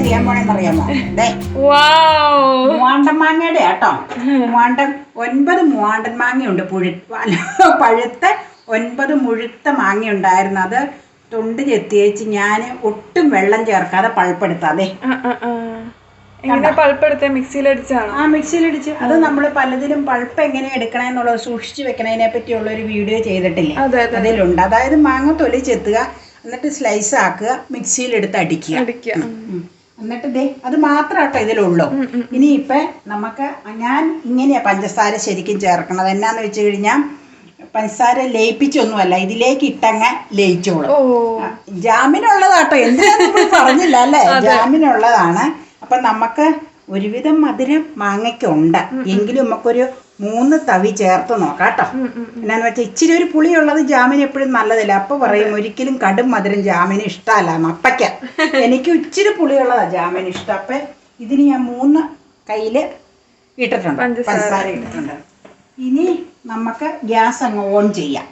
ചെയ്യാൻ പോണെന്നറിയാമോ? മൂവാണ്ടൻ മാങ്ങയുടെ കേട്ടോ. മൂവാണ്ടൻ 9 മൂവാണ്ടൻ മാങ്ങയുണ്ട്. പഴുത്ത 9 മുഴുത്ത മാങ്ങ ഉണ്ടായിരുന്നു. അത് തൊണ്ട് ചെത്തിയേച്ച് ഞാൻ ഒട്ടും വെള്ളം ചേർക്കാതെ പൾപ്പെടുത്താതെ മിക്സിയിലടിച്ച്. അത് നമ്മൾ പലതിലും പൾപ്പ് എങ്ങനെ എടുക്കണമെന്നുള്ളത് സൂക്ഷിച്ചു വെക്കണതിനെ പറ്റിയുള്ള ഒരു വീഡിയോ ചെയ്തിട്ടില്ലേ, അതിലുണ്ട്. അതായത് മാങ്ങ തൊലി ചെത്തുക, എന്നിട്ട് സ്ലൈസ് ആക്കുക, മിക്സിയിലെടുത്ത് അടിക്കുക. എന്നിട്ട് അത് മാത്രമാട്ടോ ഇതിലുള്ളൂ. ഇനിയിപ്പോൾ നമുക്ക് ഞാൻ ഇങ്ങനെയാ പഞ്ചസാര ശരിക്കും ചേർക്കണത്. എന്നാന്ന് വെച്ച് കഴിഞ്ഞാൽ പഞ്ചസാര ലയിപ്പിച്ചൊന്നുമല്ല, ഇതിലേക്ക് ഇട്ടങ്ങ് ലയിച്ചോളും. ജാമിനുള്ളതാട്ടോ, എന്തിനാന്ന് പറഞ്ഞില്ല അല്ലേ? ജാമിനുള്ളതാണ്. അപ്പം നമുക്ക് ഒരുവിധം മധുരം മാങ്ങയ്ക്കുണ്ട്, എങ്കിലും നമുക്കൊരു 3 തവി ചേർത്ത് നോക്കാം കേട്ടോ. എന്നാന്ന് വെച്ചാൽ ഇച്ചിരി ഒരു പുളിയുള്ളത് ജാമിന് എപ്പോഴും നല്ലതല്ല. അപ്പോൾ പറയും ഒരിക്കലും കടും മധുരം ജാമിന് ഇഷ്ടമല്ല. അപ്പയ്ക്ക എനിക്ക് ഇച്ചിരി പുളിയുള്ളതാണ് ജാമിന് ഇഷ്ടം. അപ്പം ഇതിന് ഞാൻ 3 കയ്യിൽ ഇട്ടിട്ടുണ്ട്, പഞ്ചസാര ഇട്ടിട്ടുണ്ട്. ഇനി നമുക്ക് ഗ്യാസ് അങ്ങ് ഓൺ ചെയ്യാം.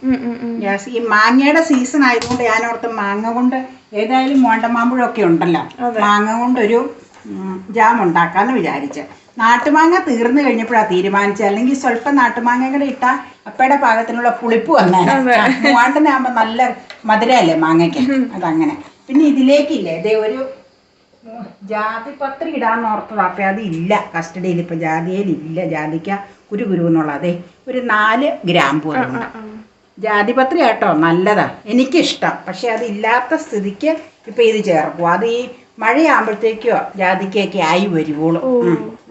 ഗ്യാസ് ഈ മാങ്ങയുടെ സീസൺ ആയതുകൊണ്ട് ഞാനോർത്ത് മാങ്ങ കൊണ്ട് ഏതായാലും മോണ്ടമാമ്പഴമൊക്കെ ഉണ്ടല്ലോ, മാങ്ങ കൊണ്ടൊരു ജാം ഉണ്ടാക്കാന്ന് വിചാരിച്ച്. നാട്ടുമാങ്ങ തീർന്നു കഴിഞ്ഞപ്പോഴാണ് തീരുമാനിച്ചത്. അല്ലെങ്കിൽ സ്വല്പം നാട്ടുമാങ്ങ കൂടെ ഇട്ടാൽ അപ്പയുടെ പാകത്തിനുള്ള പുളിപ്പ് വന്നേനെ. മൂവാണ്ടനാകുമ്പോൾ നല്ല മധുരമല്ലേ മാങ്ങയ്ക്ക്, അതങ്ങനെ. പിന്നെ ഇതിലേക്കില്ലേ ഒരു ജാതിപത്രി ഇടാന്ന് ഓർത്തത്. അപ്പം അത് ഇല്ല കസ്റ്റഡിയിൽ, ഇപ്പം ജാതിയിലില്ല. ജാതിക്ക കുരു എന്നുള്ളത് ഒരു 4 ഗ്രാമ്പൂ. ജാതിപത്രി കേട്ടോ, നല്ലതാ, എനിക്കിഷ്ടം. പക്ഷെ അതില്ലാത്ത സ്ഥിതിക്ക് ഇപ്പം ഇത് ചേർക്കും. അത് ഈ മഴയാകുമ്പോഴത്തേക്കോ ജാതിക്കൊക്കെ ആയി വരുവോളൂ.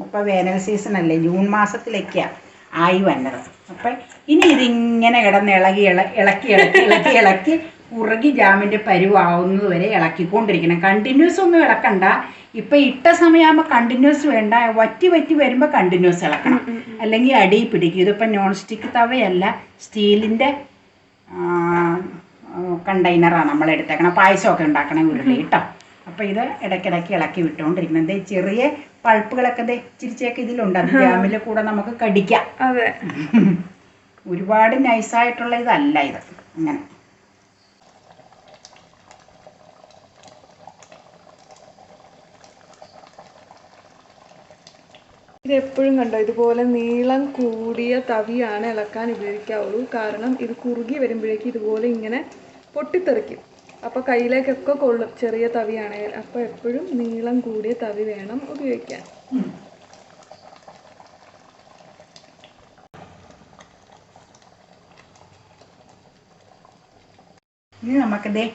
ഇപ്പം വേനൽ സീസൺ അല്ലേ, ജൂൺ മാസത്തിലേക്കാണ് ആയി വന്നത്. അപ്പം ഇനി ഇതിങ്ങനെ കിടന്ന് ഇളക്കി ഉറുകി ജാമിൻ്റെ പരുവാവുന്നത് വരെ ഇളക്കിക്കൊണ്ടിരിക്കണം. കണ്ടിന്യൂസ് ഒന്നും ഇളക്കണ്ട. ഇപ്പം ഇട്ട സമയമാകുമ്പോൾ കണ്ടിന്യൂസ് വേണ്ട, വറ്റി വരുമ്പോൾ കണ്ടിന്യൂസ് ഇളക്കണം, അല്ലെങ്കിൽ അടി പിടിക്കും. ഇതിപ്പം നോൺ സ്റ്റിക്ക് തവയല്ല, സ്റ്റീലിൻ്റെ കണ്ടെയ്നറാണ് നമ്മൾ എടുത്തേക്കണം. പായസമൊക്കെ ഉണ്ടാക്കണേ ഉരുളി കേട്ടോ. അപ്പോൾ ഇത് ഇടയ്ക്കിടയ്ക്ക് ഇളക്കി വിട്ടുകൊണ്ടിരിക്കുന്നത്. ചെറിയ പൾപ്പുകളൊക്കെ ചിരിച്ചൊക്കെ ഇതിലുണ്ട്. അത് ജാമിൻ്റെ കൂടെ നമുക്ക് കടിക്കാം. ഒരുപാട് നൈസായിട്ടുള്ള ഇതല്ല ഇത്. അങ്ങനെ ഇതെപ്പോഴും കണ്ടോ, ഇതുപോലെ നീളം കൂടിയ തവിയാണ് ഇളക്കാൻ ഉപയോഗിക്കാവുള്ളൂ. കാരണം ഇത് കുറുകി വരുമ്പോഴേക്കും ഇതുപോലെ ഇങ്ങനെ പൊട്ടിത്തെറിക്കും. അപ്പോൾ കയ്യിലേക്കൊക്കെ കൊള്ളും, ചെറിയ തവിയാണെങ്കിൽ. അപ്പോൾ എപ്പോഴും നീളം കൂടിയ തവി വേണം ഉപയോഗിക്കാൻ. ഇനി നമുക്കിതേ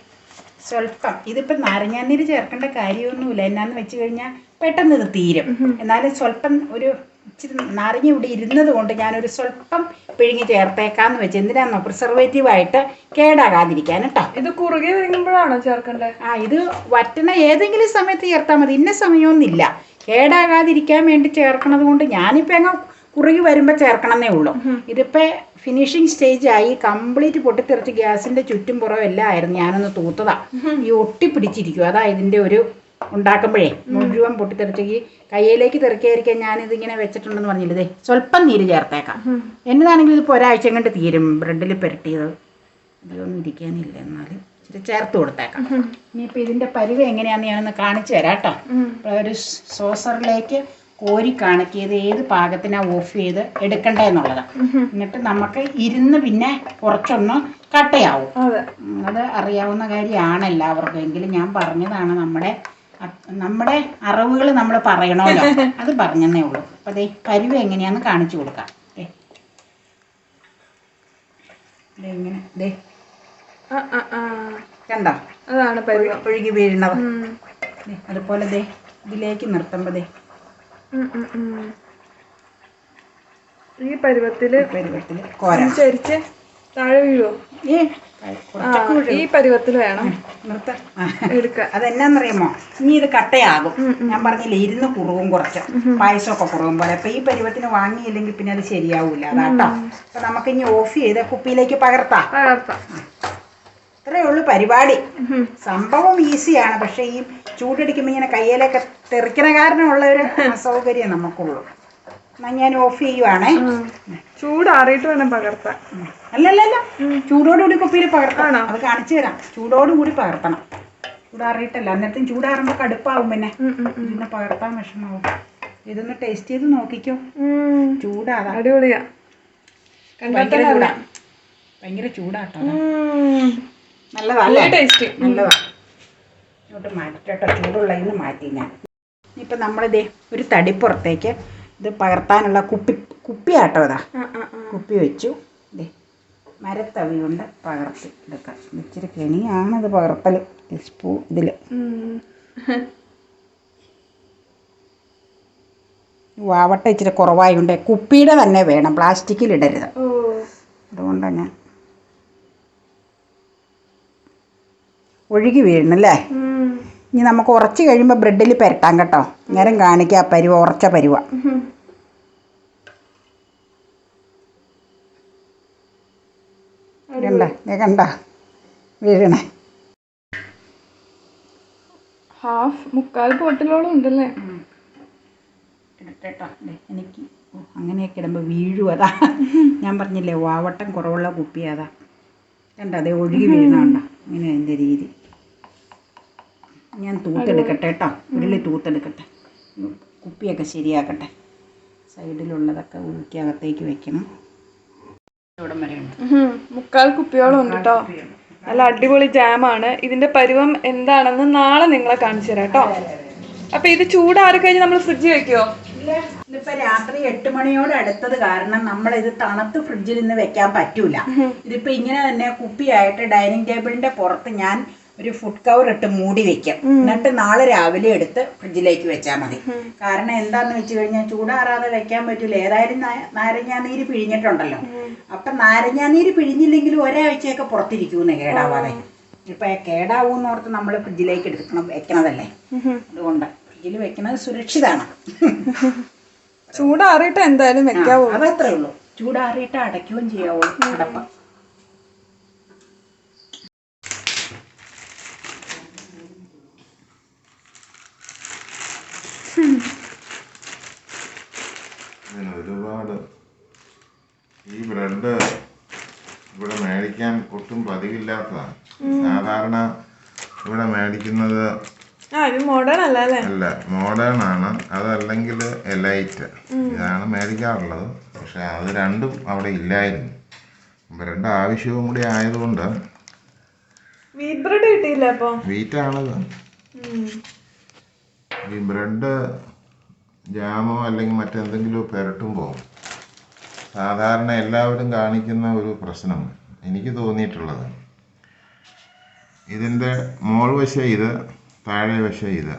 സ്വല്പം, ഇതിപ്പോൾ നാരങ്ങാനീര് ചേർക്കേണ്ട കാര്യമൊന്നുമില്ല. എന്നാന്ന് വെച്ച് കഴിഞ്ഞാൽ പെട്ടെന്ന് ഇത് തീരും. എന്നാലും സ്വല്പം ഒരു ഇച്ചിരി നാരങ്ങ ഇവിടെ ഇരുന്നത് കൊണ്ട് ഞാനൊരു സ്വല്പം പിഴുങ്ങി ചേർത്തേക്കാന്ന് വെച്ച്. എന്തിനാണെന്നോ, പ്രിസർവേറ്റീവായിട്ട് കേടാകാതിരിക്കാൻ കേട്ടോ. ഇത് കുറുകെ വരുമ്പോഴാണോ ചേർക്കേണ്ടത്? ഇത് വറ്റണ ഏതെങ്കിലും സമയത്ത് ചേർത്താൽ മതി, ഇന്ന സമയമൊന്നുമില്ല. കേടാകാതിരിക്കാൻ വേണ്ടി ചേർക്കണത് കൊണ്ട് ഞാനിപ്പോൾ അങ്ങ് കുറുകി വരുമ്പോൾ ചേർക്കണമെന്നേ ഉള്ളൂ. ഇതിപ്പോൾ ഫിനിഷിങ് സ്റ്റേജായി, കംപ്ലീറ്റ് പൊട്ടിത്തെറിച്ച് ഗ്യാസിൻ്റെ ചുറ്റും പുറം എല്ലാം ആയിരുന്നു. ഞാനൊന്ന് തൂത്തതാ, ഈ ഒട്ടിപ്പിടിച്ചിരിക്കും. അതാ ഇതിൻ്റെ ഒരു ഉണ്ടാക്കുമ്പോഴേ മുഴുവൻ പൊട്ടിത്തെറിച്ച് ഈ കയ്യിലേക്ക് തെറിക്കാതിരിക്കാൻ ഞാനിതിങ്ങനെ വെച്ചിട്ടുണ്ടെന്ന് പറഞ്ഞില്ലേ. സ്വല്പം നീര് ചേർത്തേക്കാം. എന്നതാണെങ്കിലും ഇതിപ്പോൾ ഒരാഴ്ച കൊണ്ട് തീരും. ബ്രെഡിൽ പുരട്ടിയത് ഇതൊന്നും ഇരിക്കാനില്ല, എന്നാലും ഇച്ചിരി ചേർത്ത് കൊടുത്തേക്കാം. ഇനിയിപ്പോൾ ഇതിൻ്റെ പരുവ എങ്ങനെയാണെന്ന് ഞാനൊന്ന് കാണിച്ചു തരാം കേട്ടോ. ഒരു സോസറിലേക്ക് കോരി കാണിക്കിയത് ഏത് പാകത്തിനാണ് ഓഫ് ചെയ്ത് എടുക്കണ്ടെന്നുള്ളതാണ്. എന്നിട്ട് നമുക്ക് ഇരുന്ന് പിന്നെ കുറച്ചൊന്ന് കട്ടയാവും. അത് അറിയാവുന്ന കാര്യമാണ് എല്ലാവർക്കും, എങ്കിലും ഞാൻ പറഞ്ഞതാണ്. നമ്മുടെ അറിവുകൾ നമ്മൾ പറയണമല്ലോ, അത് പറഞ്ഞതേ ഉള്ളൂ. അപ്പോൾ അതേ പരുവ എങ്ങനെയാണെന്ന് കാണിച്ചു കൊടുക്കാം. ഇതെങ്ങനെ കണ്ടോ, അതാണ് ഒഴുകി വീഴുന്നത്. അതുപോലെ ഇതിലേക്ക് നിർത്തുമ്പോൾ ഈ പരുവത്തില് ചരിച്ച് താഴെ വീഴോ? ഈ പരുവത്തിൽ വേണം എടുക്കാൻ. അതെന്നാന്നറിയാമോ, ഇനി ഇത് കട്ടയാകും. ഞാൻ പറഞ്ഞില്ലേ, ഇരുന്ന് കുറുകും, കുറച്ച് പായസമൊക്കെ കുറുകും പോലെ. അപ്പൊ ഈ പരുവത്തിന് വാങ്ങിയില്ലെങ്കിൽ പിന്നെ അത് ശരിയാവൂല. അതാട്ടോ. അപ്പൊ നമുക്ക് ഇനി ഓഫ് ചെയ്ത് കുപ്പിയിലേക്ക് പകർത്താം. ഇത്രയേ ഉള്ളൂ പരിപാടി. സംഭവം ഈസിയാണ്, പക്ഷെ ഈ ചൂടടിക്കുമ്പോൾ ഇങ്ങനെ കയ്യിലൊക്കെ തെറിക്കണ കാരണമുള്ള ഒരു അസൗകര്യം നമുക്കുള്ളൂ. എന്നാൽ ഞാൻ ഓഫ് ചെയ്യുവാണേ. ചൂടാറിയിട്ട് വേണം പകർത്താൻ. അല്ലല്ല, ചൂടോടുകൂടി കുപ്പിയിൽ പകർത്തണം. അത് കാണിച്ചു തരാം. ചൂടോടുകൂടി പകർത്തണം. ചൂടാറിയിട്ടല്ല, അന്നേരത്തും ചൂടാറുമ്പോൾ കടുപ്പാവും, പിന്നെ പകർത്താൻ വിഷമാവും. ഇതൊന്ന് ടേസ്റ്റ് ചെയ്ത് നോക്കിക്കോ. ചൂടാതാ, അടിപൊളിയാ, ഭയങ്കര ചൂടാട്ടോ. നല്ലതല്ലേ? ടേസ്റ്റ് നല്ലതാ. ഇങ്ങോട്ട് മാറ്റിട്ടോ, ചൂടുള്ളതിന് മാറ്റി ഞാൻ. ഇപ്പം നമ്മളിതേ ഒരു തടിപ്പുറത്തേക്ക് ഇത് പകർത്താനുള്ള കുപ്പിയാട്ടോ. അതാ കുപ്പി വെച്ചു. ഇതേ മരത്തവി കൊണ്ട് പകർത്തി എടുക്കാം. ഇച്ചിരി കെണിയാണിത് പകർത്തൽ. ഇതിൽ വാവട്ട ഇച്ചിരി കുറവായുണ്ട്. കുപ്പിയുടെ തന്നെ വേണം, പ്ലാസ്റ്റിക്കിൽ ഇടരുത്. അതുകൊണ്ടാണ് ഞാൻ ഒഴുകി വീഴണല്ലേ. ഇനി നമുക്ക് ഉറച്ച് കഴിയുമ്പോൾ ബ്രെഡിൽ പുരട്ടാം കേട്ടോ. നേരം കാണിക്കുക പരുവ, ഉറച്ച പരുവ. കണ്ട വീഴണേ. മുക്കാൽ ബോട്ടിലോളം ഉണ്ടല്ലേ. കേട്ടോ എനിക്ക് അങ്ങനെയൊക്കെ ഇടുമ്പോൾ വീഴും. അതാ ഞാൻ പറഞ്ഞില്ലേ വാവട്ടം കുറവുള്ള കുപ്പി. അതാ കണ്ട, അതേ ഒഴുകി വീഴുന്നുണ്ടോ. ഇങ്ങനെ അതിൻ്റെ രീതി. ഞാൻ തൂത്തെടുക്കട്ടെ കേട്ടോ, ഉരുളി തൂത്തെടുക്കട്ടെ. കുപ്പിയൊക്കെ ശരിയാക്കട്ടെ. സൈഡിലുള്ളതൊക്കെ ഉരുക്കി അകത്തേക്ക് വെക്കണം. ഇവിടം വരെ ഉണ്ട്. മുക്കാൽ കുപ്പിയോളം ഉണ്ട് കേട്ടോ. നല്ല അടിപൊളി ജാമാണ്. ഇതിന്റെ പരുവം എന്താണെന്ന് നാളെ നിങ്ങളെ കാണിച്ചു തരാം കേട്ടോ. അപ്പൊ ഇത് ചൂടാറി കഴിഞ്ഞ് നമ്മൾ ഫ്രിഡ്ജിൽ വെക്കുവോ? ഇതിപ്പോ രാത്രി 8 മണിയോട് അടുത്തത് കാരണം നമ്മളിത് തണുത്ത് ഫ്രിഡ്ജിൽ നിന്ന് വെക്കാൻ പറ്റൂല. ഇതിപ്പോ ഇങ്ങനെ തന്നെ കുപ്പിയായിട്ട് ഡൈനിങ് ടേബിളിന്റെ പുറത്ത് ഞാൻ ഒരു ഫുഡ് കവർ ഇട്ട് മൂടി വെക്കും. എന്നിട്ട് നാളെ രാവിലെ എടുത്ത് ഫ്രിഡ്ജിലേക്ക് വെച്ചാൽ മതി. കാരണം എന്താന്ന് വെച്ച് കഴിഞ്ഞാൽ ചൂടാറാതെ വെക്കാൻ പറ്റൂല. ഏതായാലും നാരങ്ങാനീര് പിഴിഞ്ഞിട്ടുണ്ടല്ലോ. അപ്പൊ നാരങ്ങാനീര് പിഴിഞ്ഞില്ലെങ്കിൽ ഒരാഴ്ചയൊക്കെ പുറത്തിരിക്കൂന്ന് കേടാവാതെ. ഇപ്പൊ കേടാവൂന്ന് ഓർത്ത് നമ്മൾ ഫ്രിഡ്ജിലേക്ക് വെക്കണതല്ലേ. അതുകൊണ്ട് ഫ്രിഡ്ജിൽ വെക്കണത് സുരക്ഷിതാണ്. ചൂടാറിയിട്ട് എന്തായാലും വെക്കാവൂ. അതത്രേ ഉള്ളൂ. ചൂടാറിയിട്ട് അടയ്ക്കുകയും ചെയ്യാവൂ അടപ്പ. ഒരുപാട് ഈ ബ്രെഡ് ഇവിടെ മേടിക്കാൻ ഒട്ടും പതിവില്ലാത്തതാണ്. സാധാരണ ഇവിടെ മേടിക്കുന്നത് അല്ല, മോഡേൺ ആണ്. അതല്ലെങ്കിൽ എലൈറ്റ്, ഇതാണ് മേടിക്കാറുള്ളത്. പക്ഷെ അത് രണ്ടും അവിടെ ഇല്ലായിരുന്നു. ബ്രെഡ് ആവശ്യവും കൂടി ആയതുകൊണ്ട് വീറ്റാണത്. ഈ ബ്രെഡ് ജാമോ അല്ലെങ്കിൽ മറ്റെന്തെങ്കിലും പുരട്ടുമ്പോൾ സാധാരണ എല്ലാവരും കാണിക്കുന്ന ഒരു പ്രശ്നം എനിക്ക് തോന്നിയിട്ടുള്ളത്, ഇതിൻ്റെ മോൾ വശം ഇത്, താഴെ വശം ഇത്.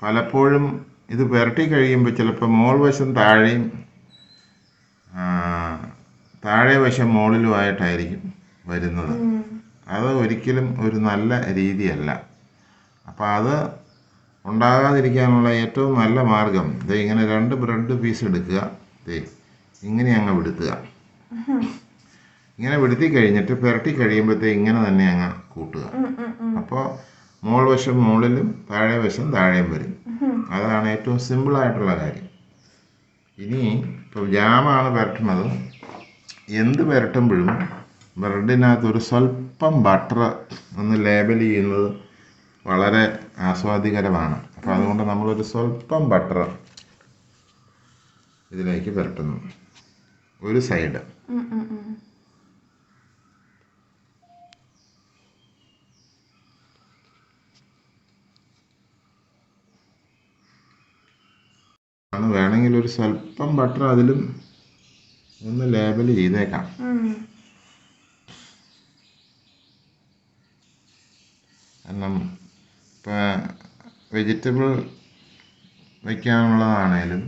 പലപ്പോഴും ഇത് പുരട്ടി കഴിയുമ്പോൾ ചിലപ്പോൾ മോൾ വശം താഴെയും താഴെ വശം മുകളിലുമായിട്ടായിരിക്കും വരുന്നത്. അത് ഒരിക്കലും ഒരു നല്ല രീതിയല്ല. അപ്പോൾ അത് ഉണ്ടാകാതിരിക്കാനുള്ള ഏറ്റവും നല്ല മാർഗം ഇത് ഇങ്ങനെ 2 ബ്രെഡ് പീസ് എടുക്കുക. ഇങ്ങനെ അങ്ങ് വിടുത്തുക. ഇങ്ങനെ വിടുത്തി കഴിഞ്ഞിട്ട് പുരട്ടി കഴിയുമ്പോഴത്തേ ഇങ്ങനെ തന്നെ അങ്ങ് കൂട്ടുക. അപ്പോൾ മോൾ വശം മുകളിലും താഴെ വശം താഴെയും വരും. അതാണ് ഏറ്റവും സിമ്പിളായിട്ടുള്ള കാര്യം. ഇനി ഇപ്പോൾ ജാമാണ് പുരട്ടുന്നത്. എന്ത് പുരട്ടുമ്പോഴും ബ്രെഡിനകത്ത് ഒരു സ്വല്പം ബട്ടർ ഒന്ന് ലേബൽ ചെയ്യുന്നത് വളരെ ആസ്വാദികരമാണ്. അപ്പോൾ അതുകൊണ്ട് നമ്മളൊരു സ്വല്പം ബട്ടർ ഇതിലേക്ക് പുരട്ടുന്നു. ഒരു സൈഡ് ആണ്. വേണമെങ്കിൽ ഒരു സ്വല്പം ബട്ടർ അതിലും ഒന്ന് ലേബൽ ചെയ്തേക്കാം. കാരണം ഇപ്പം വെജിറ്റബിൾ വയ്ക്കാനുള്ളതാണേലും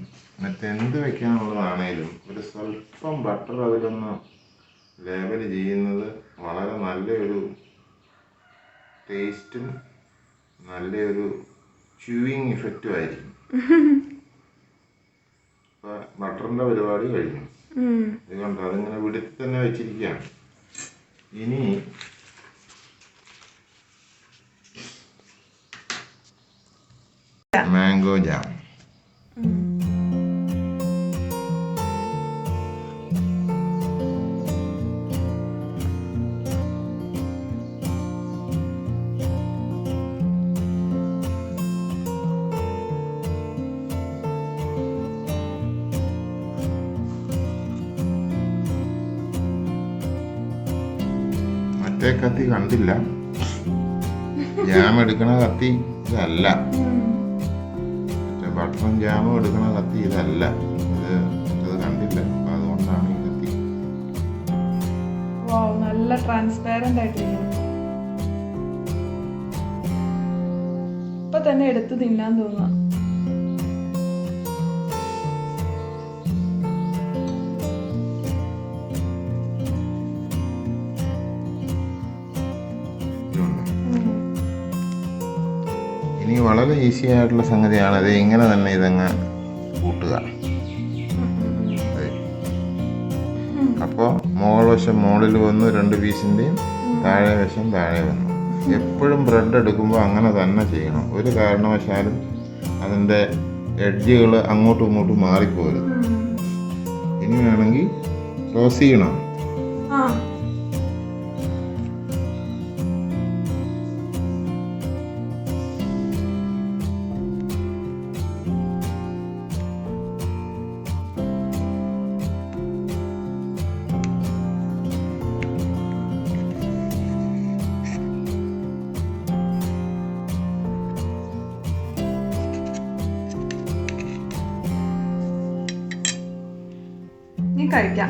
മറ്റെന്ത് വയ്ക്കാനുള്ളതാണേലും ഒരു സ്വല്പം ബട്ടർ അതിലൊന്ന് ലേബൽ ചെയ്യുന്നത് വളരെ നല്ലൊരു ടേസ്റ്റും നല്ലൊരു ച്യൂയിങ് ഇഫക്റ്റും ആയിരിക്കും. ഇപ്പം ബട്ടറിൻ്റെ പരിപാടി കഴിഞ്ഞു. അതുകൊണ്ട് അതിങ്ങനെ വിടുത്തി തന്നെ വെച്ചിരിക്കുകയാണ്. ഇനി മാംഗോ ജാം. മറ്റേ കത്തി കണ്ടില്ല. ജാം എടുക്കണ കത്തി ഇതല്ല, മറ്റേ ബട്ടറും ജാമും എടുക്കണ കത്തി ഇതല്ല. ഇത് കണ്ടില്ല, അപ്പം അതുകൊണ്ടാണ് ഈ കത്തി. നല്ല ട്രാൻസ്പാരന്റ് ആയിട്ടിരിക്കുന്നു. ഇപ്പൊ തന്നെ എടുത്ത് തിന്നാൻ തോന്നുക. ഇനി വളരെ ഈസി ആയിട്ടുള്ള സംഗതിയാണ് ഇത്. ഇങ്ങനെ തന്നെ ഇതങ്ങ് കൂട്ടുക. അപ്പോൾ മുകൾ വശം മുകളിൽ വന്നു, 2 പീസിൻ്റെയും താഴെ വശം താഴെ വന്നു. എപ്പോഴും ബ്രെഡ് എടുക്കുമ്പോൾ അങ്ങനെ തന്നെ ചെയ്യണം. ഒരു കാരണവശാലും അതിൻ്റെ എഡ്ജുകൾ അങ്ങോട്ടും ഇങ്ങോട്ടും മാറിപ്പോരുത്. ഇനി വേണമെങ്കിൽ ക്ലോസ് ചെയ്യണം. കഴിക്കാം.